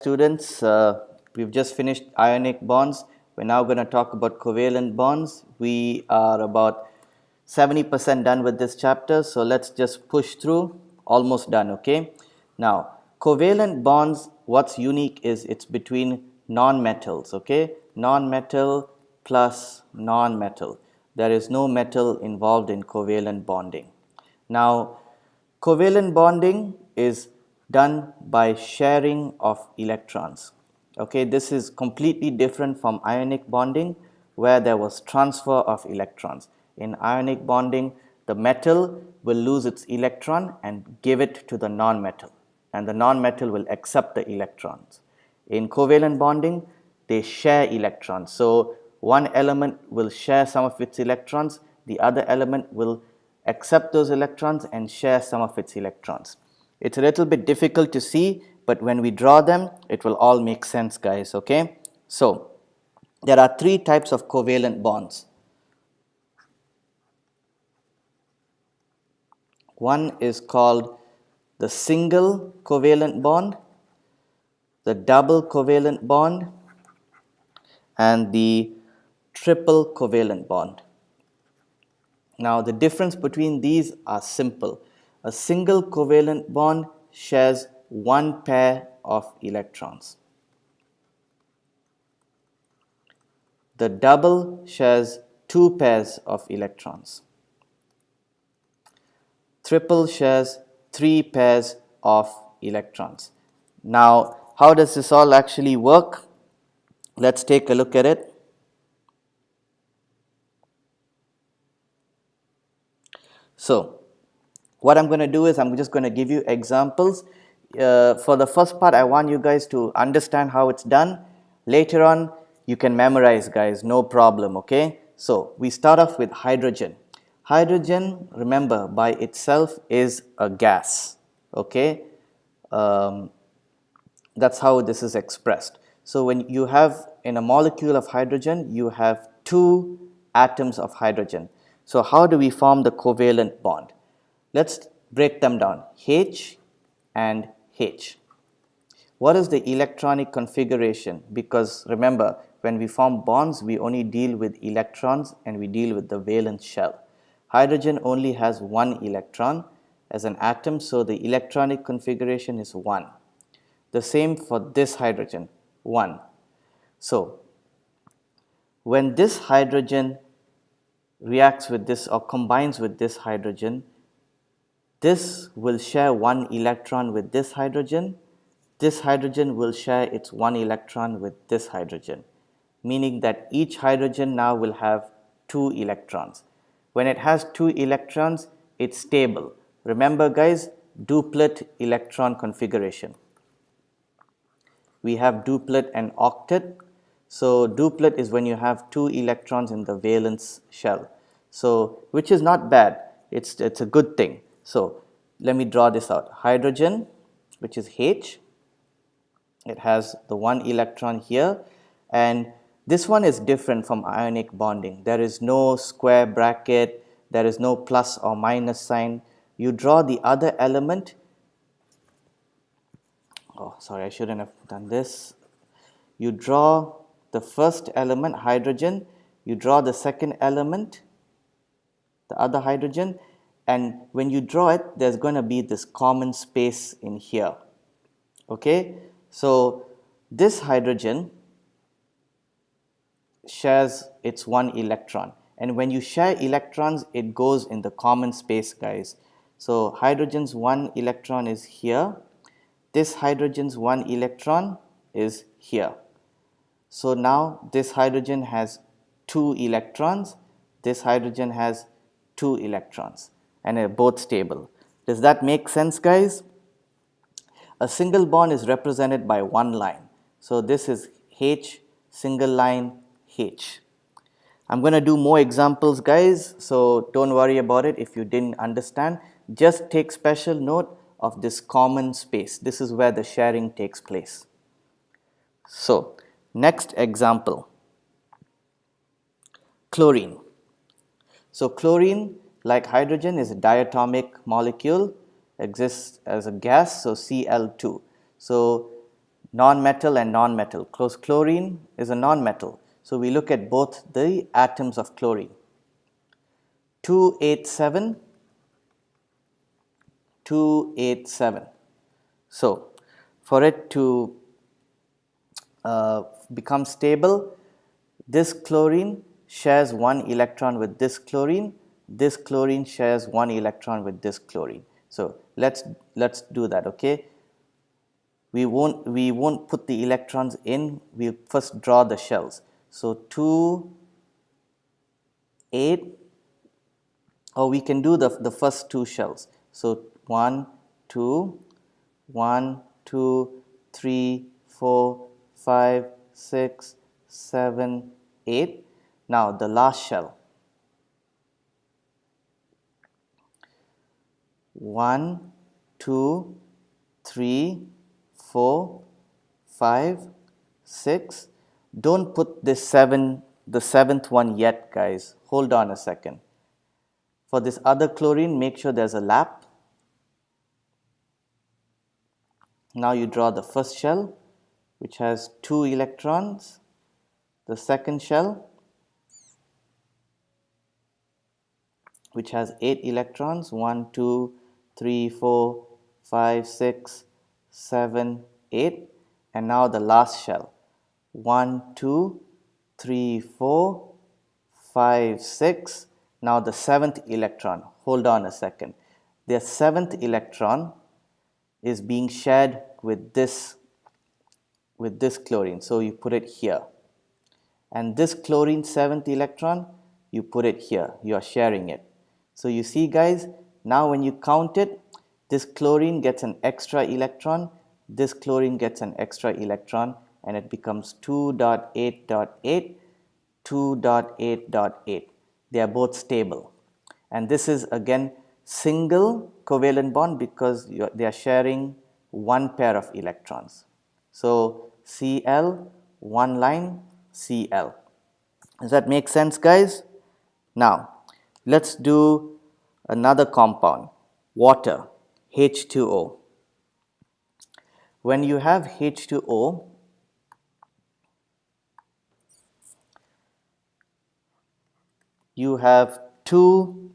Students, we've just finished ionic bonds. We're now going to talk about covalent bonds. We are about 70% done with this chapter, so let's just push through. Almost done, okay? Now, covalent bonds, what's unique is it's between non-metals, okay? Non-metal plus non-metal. There is no metal involved in covalent bonding. Now, covalent bonding is done by sharing of electrons. Okay, this is completely different from ionic bonding where there was transfer of electrons. In ionic bonding, the metal will lose its electron and give it to the non-metal, and the non-metal will accept the electrons. In covalent bonding, they share electrons. So one element will share some of its electrons, the other element will accept those electrons and share some of its electrons. It's a little bit difficult to see, but when we draw them, it will all make sense, guys, okay? So, there are three types of covalent bonds. One is called the single covalent bond, the double covalent bond, and the triple covalent bond. Now, the difference between these are simple. A single covalent bond shares one pair of electrons. The double shares two pairs of electrons. Triple shares three pairs of electrons. Now, how does this all actually work? Let's take a look at it. So, what I'm going to do is I'm just going to give you examples. For the first part, I want you guys to understand how it's done. Later on, you can memorize, guys, no problem, okay? So, we start off with hydrogen. Hydrogen, remember, by itself is a gas, okay? That's how this is expressed. So, when you have in a molecule of hydrogen, you have two atoms of hydrogen. So, how do we form the covalent bond? Let's break them down, H and H. What is the electronic configuration? Because remember, when we form bonds, we only deal with electrons and we deal with the valence shell. Hydrogen only has one electron as an atom, so the electronic configuration is 1. The same for this hydrogen, 1. So, when this hydrogen reacts with this or combines with this hydrogen, this will share one electron with this hydrogen. This hydrogen will share its one electron with this hydrogen, meaning that each hydrogen now will have two electrons. When it has two electrons, it's stable. Remember, guys, duplet electron configuration. We have duplet and octet. So duplet is when you have two electrons in the valence shell. So which is not bad. It's a good thing. So let me draw this out. Hydrogen, which is H, it has the one electron here, and this one is different from ionic bonding. There is no square bracket, there is no plus or minus sign. You draw the other element. Oh, sorry, I shouldn't have done this. You draw the first element, hydrogen, you draw the second element, the other hydrogen, and when you draw it, there's going to be this common space in here. Okay, so this hydrogen shares its one electron, and when you share electrons, it goes in the common space, guys. So hydrogen's one electron is here, this hydrogen's one electron is here. So now this hydrogen has two electrons, this hydrogen has two electrons, and they're both stable. Does that make sense, guys? A single bond is represented by one line. So this is H, single line H. I'm going to do more examples, guys, so don't worry about it if you didn't understand. Just take special note of this common space. This is where the sharing takes place. So, next example, chlorine. So, chlorine, like hydrogen, is a diatomic molecule, exists as a gas, so Cl2. So, non-metal and non-metal. Chlorine is a non-metal. So we look at both the atoms of chlorine. 287, 287. So for it to become stable, this chlorine shares one electron with this chlorine shares one electron with this chlorine. So let's do that, okay? We won't put the electrons in, we'll first draw the shells. So 2, 8, or we can do the first two shells. So 1, 2, 1, 2, 3, 4, 5, 6, 7, 8. Now the last shell. 1, 2, 3, 4, 5, 6. Don't put the seventh one yet, guys. Hold on a second. For this other chlorine, make sure there's a lap. Now you draw the first shell, which has 2 electrons. The second shell, which has 8 electrons. 1, 2, 3, 4, 5, 6, 7, 8. And now the last shell. 1, 2, 3, 4, 5, 6. Now the 7th electron. Hold on a second. The 7th electron is being shared with this chlorine. So you put it here. And this chlorine 7th electron, you put it here. You are sharing it. So you see, guys, now when you count it, this chlorine gets an extra electron, this chlorine gets an extra electron, and it becomes 2.8.8, 2.8.8. They are both stable. And this is again single covalent bond because they are sharing one pair of electrons. So Cl, one line, Cl. Does that make sense, guys? Now, let's do another compound, water, H2O. When you have H2O, you have 2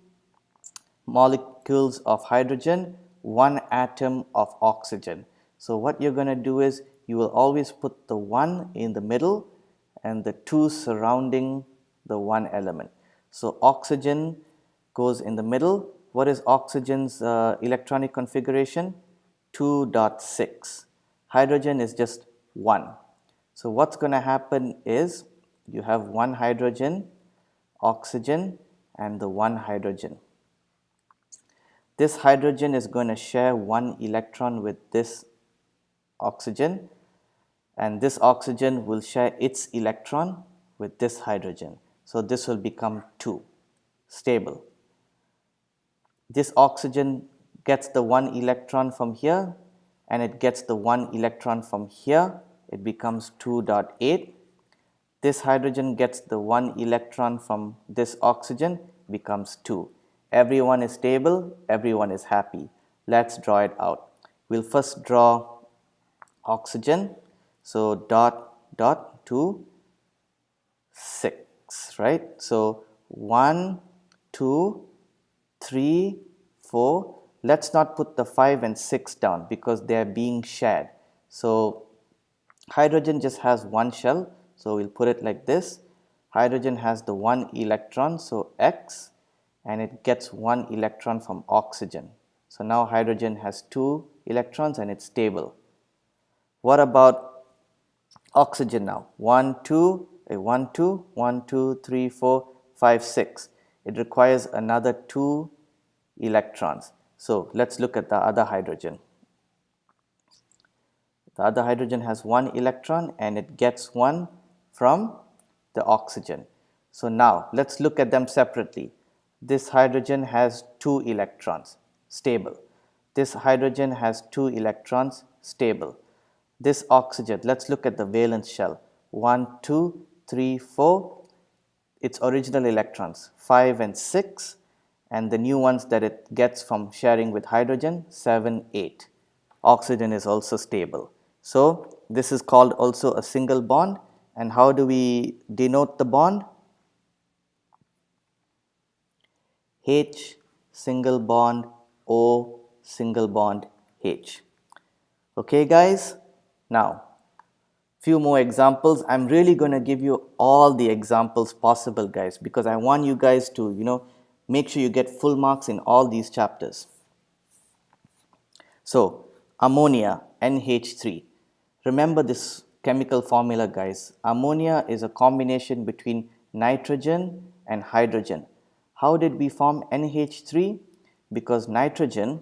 molecules of hydrogen, 1 atom of oxygen. So what you're going to do is you will always put the 1 in the middle and the 2 surrounding the 1 element. So oxygen goes in the middle. What is oxygen's electronic configuration? 2.6. Hydrogen is just 1. So what's going to happen is you have 1 hydrogen, oxygen, and the 1 hydrogen. This hydrogen is going to share 1 electron with this oxygen, and this oxygen will share its electron with this hydrogen. So this will become 2, stable. This oxygen gets the 1 electron from here, and it gets the 1 electron from here. It becomes 2.8. This hydrogen gets the 1 electron from this oxygen, becomes 2. Everyone is stable, everyone is happy. Let's draw it out. We'll first draw oxygen. So dot 2, 6, right? So 1, 2, 3, 4. Let's not put the 5 and 6 down because they are being shared. So hydrogen just has 1 shell. So we'll put it like this. Hydrogen has the 1 electron, so X, and it gets 1 electron from oxygen. So now hydrogen has 2 electrons and it's stable. What about oxygen now? 1, 2, 1, 2, 1, 2, 3, 4, 5, 6. It requires another 2 electrons. So let's look at the other hydrogen. The other hydrogen has 1 electron and it gets 1 from the oxygen. So now let's look at them separately. This hydrogen has 2 electrons, stable. This hydrogen has 2 electrons, stable. This oxygen, let's look at the valence shell. 1, 2, 3, 4. Its original electrons, 5 and 6. And the new ones that it gets from sharing with hydrogen, 7, 8. Oxygen is also stable. So This is called also a single bond. And how do we denote the bond? H single bond O single bond H. Okay guys, now few more examples. I'm really going to give you all the examples possible guys, because I want you guys to make sure you get full marks in all these chapters. So ammonia, NH3. Remember this chemical formula guys. Ammonia is a combination between nitrogen and hydrogen. How did we form NH3? Because nitrogen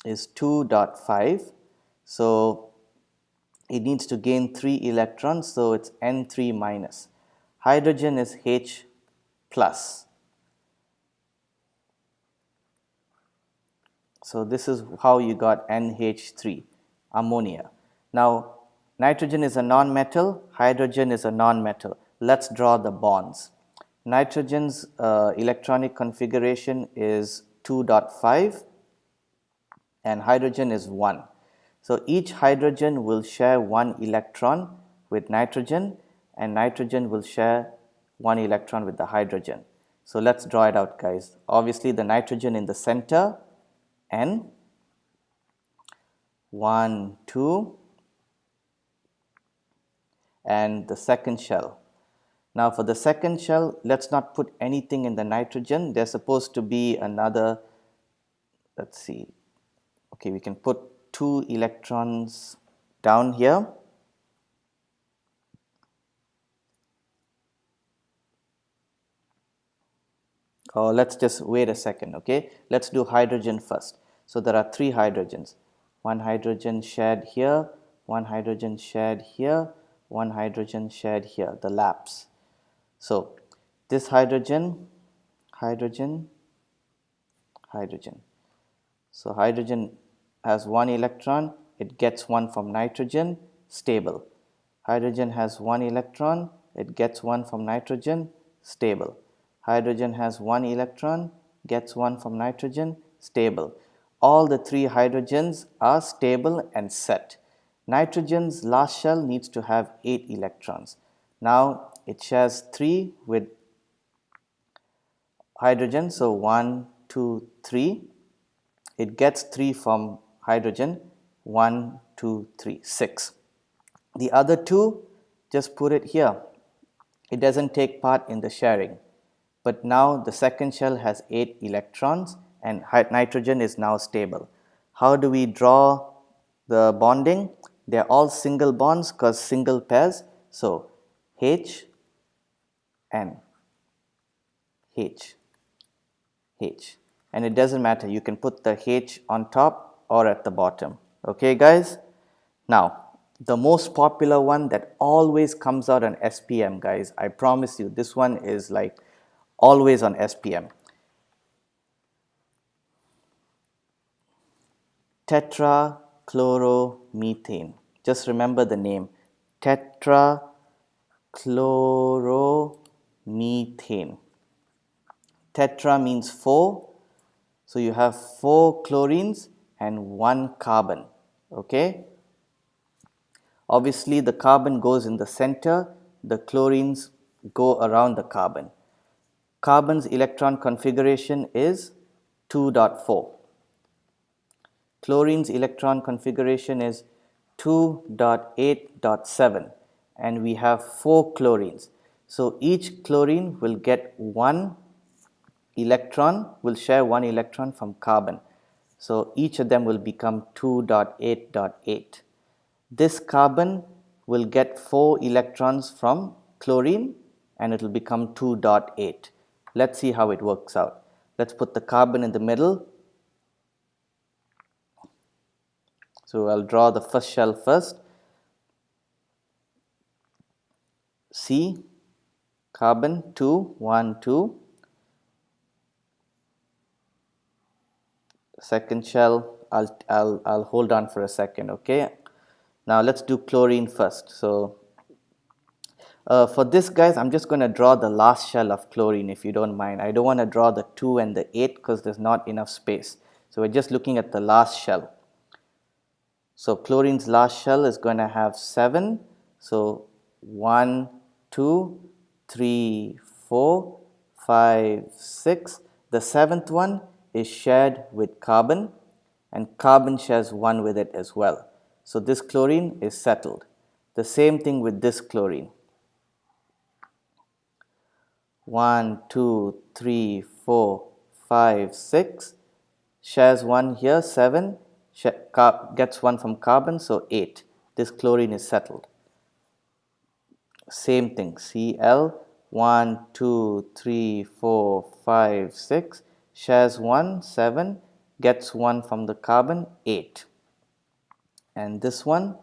is 2.5, so it needs to gain 3 electrons, so it's N3 minus. Hydrogen is H plus. So this is how you got NH3, ammonia. Now nitrogen is a non-metal, hydrogen is a non-metal. Let's draw the bonds. Nitrogen's electronic configuration is 2.5 and hydrogen is 1. So each hydrogen will share 1 electron with nitrogen, and nitrogen will share 1 electron with the hydrogen. So let's draw it out guys. Obviously the nitrogen in the center, N, 1, 2, and the second shell. Now for the second shell, let's not put anything in the nitrogen. There's supposed to be another, let's see, okay, we can put 2 electrons down here. Or let's just wait a second, okay? Let's do hydrogen first. So there are 3 hydrogens. 1 hydrogen shared here, 1 hydrogen shared here, 1 hydrogen shared here, the laps. So this hydrogen, hydrogen, hydrogen. So hydrogen has 1 electron, it gets 1 from nitrogen, stable. Hydrogen has 1 electron, it gets 1 from nitrogen, stable. Hydrogen has 1 electron, gets 1 from nitrogen, stable. All the 3 hydrogens are stable and set. Nitrogen's last shell needs to have 8 electrons. Now it shares 3 with hydrogen, so 1, 2, 3. It gets 3 from hydrogen, 1, 2, 3, 6. The other 2, just put it here. It doesn't take part in the sharing. But now the second shell has 8 electrons and nitrogen is now stable. How do we draw the bonding? They're all single bonds because single pairs. So H, N, H, H. And it doesn't matter, you can put the H on top or at the bottom. Okay guys? Now the most popular one that always comes out on SPM guys, I promise you this one is like always on SPM. Tetrachloromethane. Just remember the name, tetrachloromethane. Tetra means 4, so you have 4 chlorines and 1 carbon. Okay, obviously the carbon goes in the center, the chlorines go around the carbon. Carbon's electron configuration is 2.4. Chlorine's electron configuration is 2.8.7, and we have 4 chlorines. So each chlorine will get 1 electron, will share 1 electron from carbon. So each of them will become 2.8.8. This carbon will get 4 electrons from chlorine and it will become 2.8. Let's see how it works out. Let's put the carbon in the middle. So I'll draw the first shell first. C, carbon 2, 1, 2. Second shell, I'll hold on for a second, okay? Now let's do chlorine first. So for this guys, I'm just going to draw the last shell of chlorine if you don't mind. I don't want to draw the 2 and the 8 because there's not enough space. So we're just looking at the last shell. So chlorine's last shell is going to have 7. So 1, 2, 3, 4, 5, 6. The seventh one is shared with carbon, and carbon shares 1 with it as well. So this chlorine is settled. The same thing with this chlorine. 1, 2, 3, 4, 5, 6. Shares 1 here, 7. Gets 1 from carbon, so 8. This chlorine is settled. Same thing, Cl, 1, 2, 3, 4, 5, 6. Shares 1, 7. Gets 1 from the carbon, 8. And this one,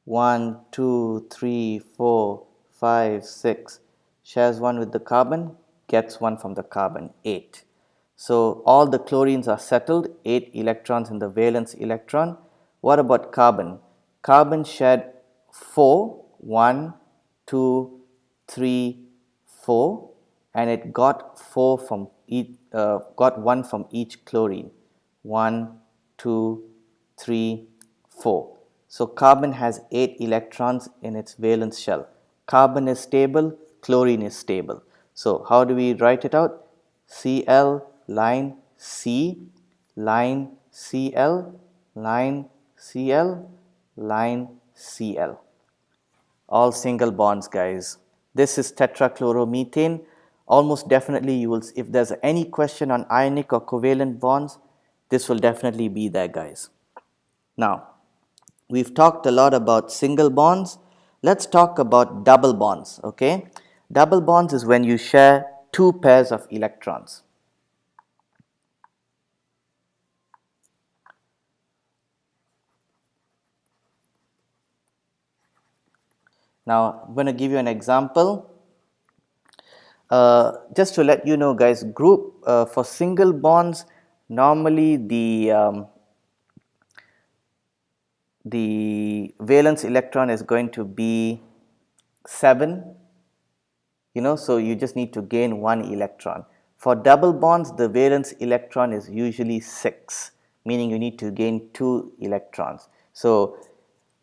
1, 2, 3, 4, 5, 6. Shares 1 with the carbon, gets 1 from the carbon, 8. So all the chlorines are settled, 8 electrons in the valence electron. What about carbon? Carbon shared 4, 1, 2, 3, 4, and it got 4 from got 1 from each chlorine. 1, 2, 3, 4. So carbon has 8 electrons in its valence shell. Carbon is stable, chlorine is stable. So how do we write it out? Cl line C, line Cl, line Cl, line Cl. All single bonds, guys. This is tetrachloromethane. Almost definitely you will, if there's any question on ionic or covalent bonds, this will definitely be there, guys. Now, we've talked a lot about single bonds. Let's talk about double bonds, okay? Double bonds is when you share 2 pairs of electrons. Now, I'm going to give you an example. Just to let you know, guys, for single bonds, normally the valence electron is going to be 7, so you just need to gain 1 electron. For double bonds, the valence electron is usually 6, meaning you need to gain 2 electrons. So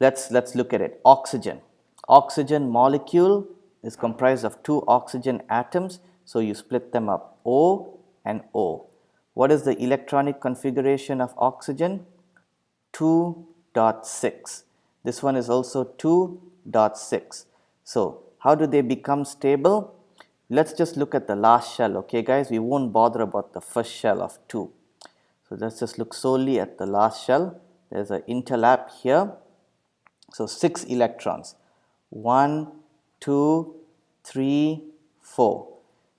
let's look at it. Oxygen molecule is comprised of 2 oxygen atoms, so you split them up, O and O. What is the electronic configuration of oxygen? 2.6. This one is also 2.6. So how do they become stable? Let's just look at the last shell, okay guys? We won't bother about the first shell of 2. So let's just look solely at the last shell. There's an interlap here. So 6 electrons. 1, 2, 3, 4.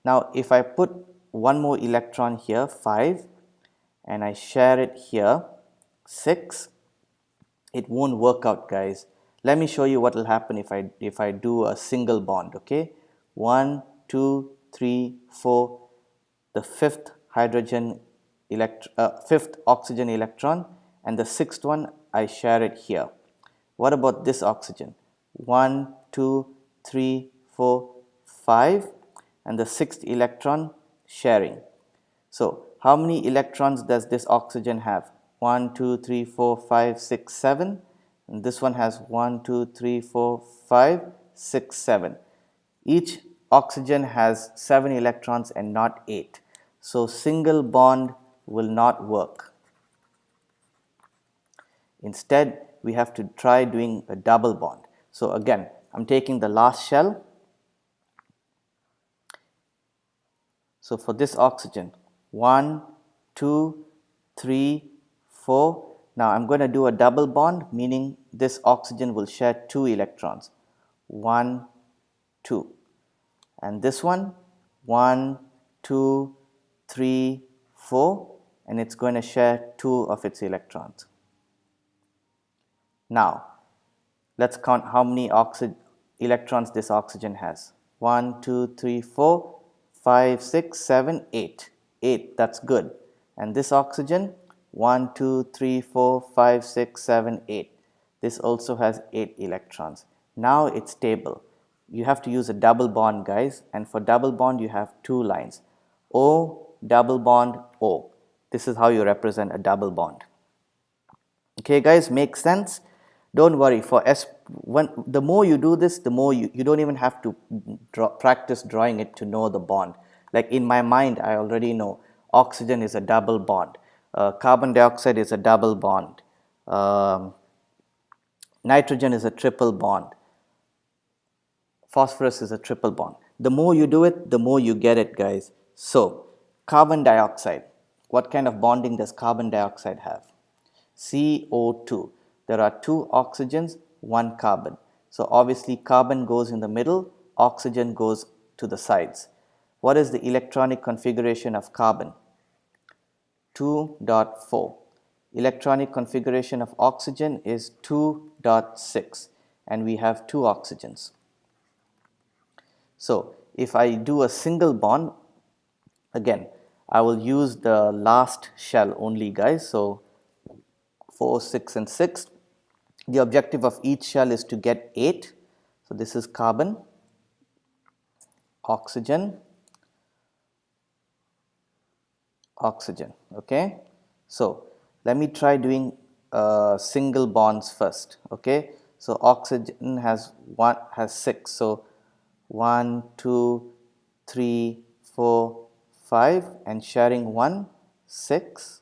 Now if I put one more electron here, 5, and I share it here, 6, it won't work out, guys. Let me show you what will happen if I do a single bond, okay? 1, 2, 3, 4, the fifth oxygen electron, and the sixth one I share it here. What about this oxygen? 1, 2, 3, 4, 5, and the sixth electron sharing. So how many electrons does this oxygen have? 1, 2, 3, 4, 5, 6, 7. And this one has 1, 2, 3, 4, 5, 6, 7. Each oxygen has 7 electrons and not 8. So single bond will not work. Instead, we have to try doing a double bond. So again, I'm taking the last shell. So for this oxygen, 1, 2, 3, 4. Now I'm going to do a double bond, meaning this oxygen will share 2 electrons. 1, 2. And this one, 1, 2, 3, 4. And it's going to share 2 of its electrons. Now, let's count how many electrons this oxygen has. 1, 2, 3, 4, 5, 6, 7, 8. 8, that's good. And this oxygen, 1, 2, 3, 4, 5, 6, 7, 8. This also has 8 electrons. Now it's stable. You have to use a double bond, guys. And for double bond, you have 2 lines. O, double bond, O. This is how you represent a double bond. Okay, guys, makes sense? Don't worry. The more you do this, the more you don't even have to practice drawing it to know the bond. Like in my mind, I already know oxygen is a double bond. Carbon dioxide is a double bond. Nitrogen is a triple bond. Phosphorus is a triple bond. The more you do it, the more you get it, guys. So, carbon dioxide. What kind of bonding does carbon dioxide have? CO2. There are two oxygens, one carbon. So, obviously, carbon goes in the middle, oxygen goes to the sides. What is the electronic configuration of carbon? 2.4. Electronic configuration of oxygen is 2.6, and we have two oxygens. So, if I do a single bond, again, I will use the last shell only, guys. So, 4, 6 and 6. The objective of each shell is to get 8. So, this is carbon, oxygen, oxygen. Okay. So, let me try doing single bonds first. Okay. So, oxygen has 6. So, 1, 2, 3, 4, 5 and sharing 1, 6.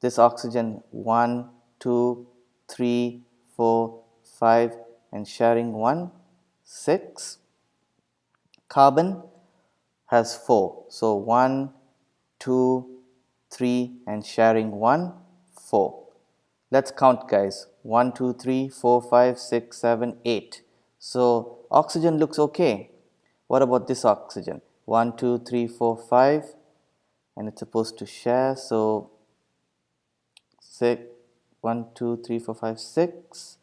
This oxygen 1, 2, 3, 4, 5 and sharing 1, 6. Carbon has 4. So 1, 2, 3 and sharing 1, 4. Let's count, guys. 1, 2, 3, 4, 5, 6, 7, 8. So oxygen looks okay. What about this oxygen? 1, 2, 3, 4, 5 and it's supposed to share. So 6, 1, 2, 3, 4, 5, 6.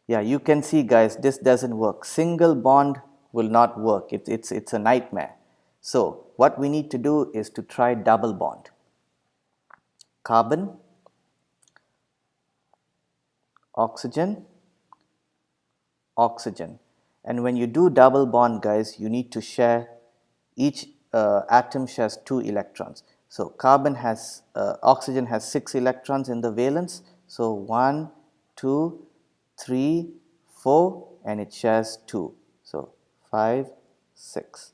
Yeah, you can see, guys, this doesn't work. Single bond will not work. It's a nightmare. So what we need to do is to try double bond. Carbon, oxygen, oxygen. And when you do double bond, guys, you need to share, each atom shares 2 electrons. So carbon has, oxygen has 6 electrons in the valence. So 1, 2, 3, 4 and it shares 2. So 5, 6.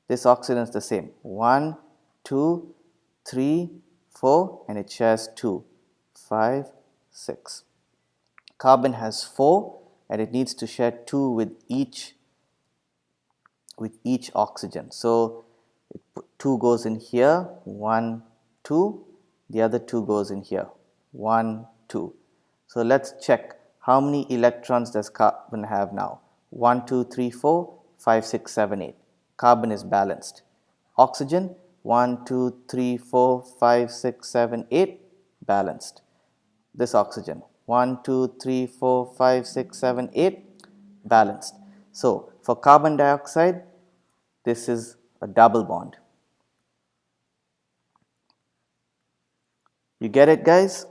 This oxygen is the same. 1, 2, 3, 4 and it shares 2. 5, 6. Carbon has 4 and it needs to share 2 with each oxygen. So 2 goes in here, 1, 2, the other 2 goes in here, 1, 2. So let's check how many electrons does carbon have now. 1, 2, 3, 4, 5, 6, 7, 8. Carbon is balanced. Oxygen 1, 2, 3, 4, 5, 6, 7, 8 balanced. This oxygen 1, 2, 3, 4, 5, 6, 7, 8 balanced. So for carbon dioxide, this is a double bond. You get it, guys?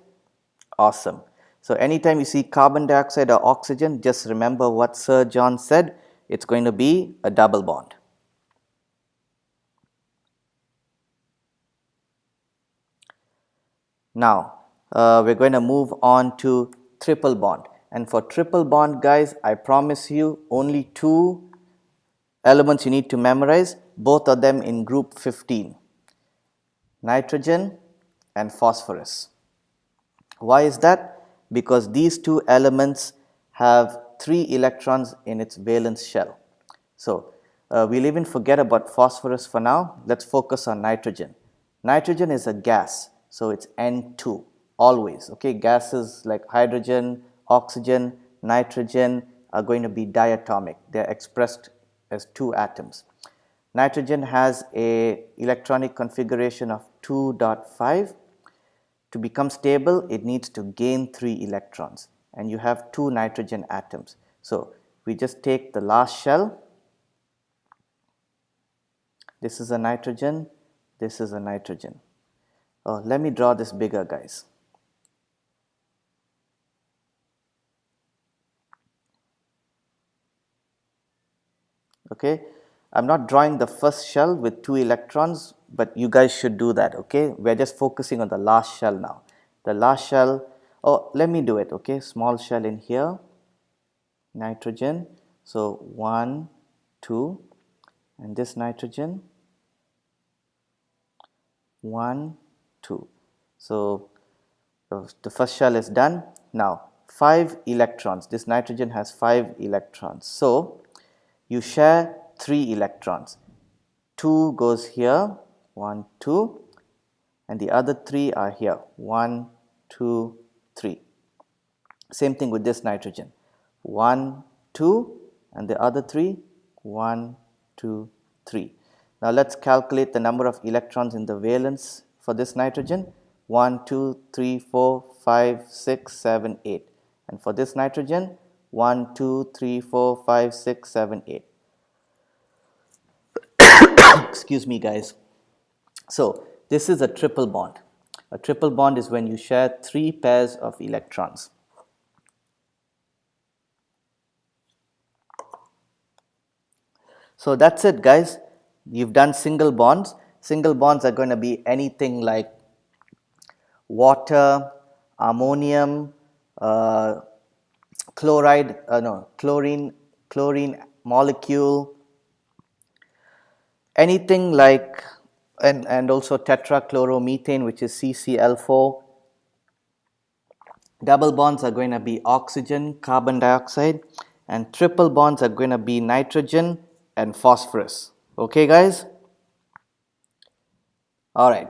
Awesome. So anytime you see carbon dioxide or oxygen, just remember what Sir John said. It's going to be a double bond. Now, we're going to move on to triple bond. And for triple bond, guys, I promise you only 2 elements you need to memorize, both of them in group 15. Nitrogen and phosphorus. Why is that? Because these 2 elements have 3 electrons in its valence shell. So we'll even forget about phosphorus for now. Let's focus on nitrogen. Nitrogen is a gas, so it's N2 always. Okay, gases like hydrogen, oxygen, nitrogen are going to be diatomic. They're expressed as 2 atoms. Nitrogen has a electronic configuration of 2.5. To become stable, it needs to gain 3 electrons, and you have 2 nitrogen atoms. So we just take the last shell. This is a nitrogen, this is a nitrogen. Let me draw this bigger, guys. Okay, I'm not drawing the first shell with 2 electrons, but you guys should do that. Okay, we're just focusing on the last shell now. The last shell Oh, let me do it. Okay, small shell in here, nitrogen. So 1, 2, and this nitrogen 1, 2. So the first shell is done. Now 5 electrons. This nitrogen has 5 electrons. So you share 3 electrons. 2 goes here, 1, 2, and the other 3 are here, 1, 2, 3. Same thing with this nitrogen, 1, 2, and the other 3, 1, 2, 3. Now let's calculate the number of electrons in the valence for this nitrogen, 1, 2, 3, 4, 5, 6, 7, 8. And for this nitrogen, 1, 2, 3, 4, 5, 6, 7, 8. Excuse me, guys. So this is a triple bond. A triple bond is when you share 3 pairs of electrons. So that's it, guys. You've done single bonds. Single bonds are going to be anything like water, ammonium, chlorine molecule, anything like, and also tetrachloromethane, which is CCl4. Double bonds are going to be oxygen, carbon dioxide, and triple bonds are going to be nitrogen and phosphorus. Okay, guys? All right.